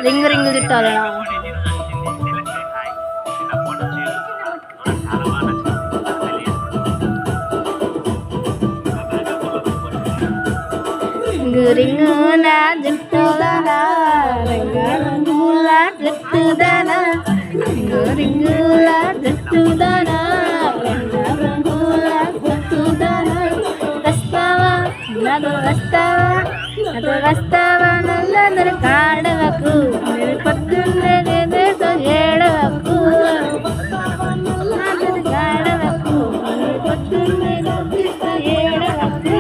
Ring ring చుట్టాలి. Ring రింగుల జుట్టుదనా, రింగు రింగుల జుట్టుదనా, రింగు రింగుల జుట్టుదనా, రింగు రింగుల జుట్టుదనా. వస్తావా నాతో వస్తావా, నాతో వస్తావా నల్లందరూ కాడవకు, నేను పొద్దున్నే నేనేతో ఏడవకు, నాతో కాడవకు, నేను పొద్దున్నే నేనేతో ఏడవకు.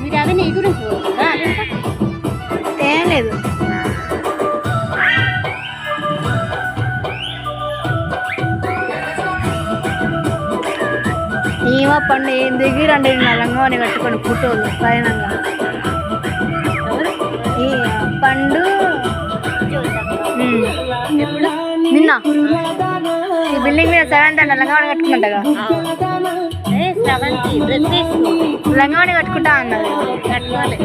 మీరు అవి నీ గురించి ఏం లేదు. ఏమో పండు ఏం దిగి రండి లంగాని కట్టుకొని ఫోటోలు పైన పండు నిన్న ఈ బిల్డింగ్ మీద 7th అంట లంగాని కట్టుకుంటా లంగాని కట్టుకుంటా అన్నది. కట్టుకోవాలి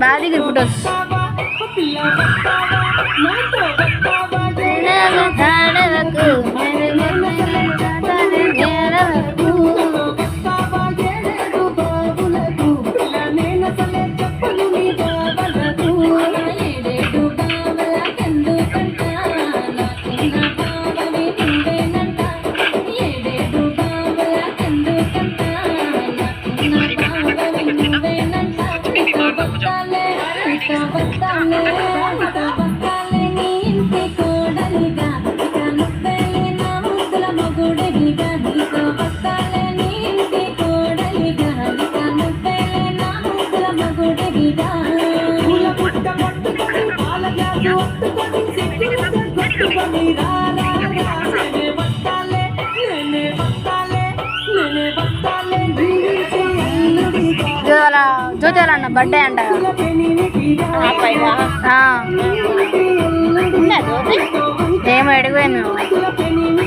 బాగా దిగి ఫోటోస్. జోజాలన్న బర్త్డే అంట. ఏమో ఎడిగిపోయింది మేము.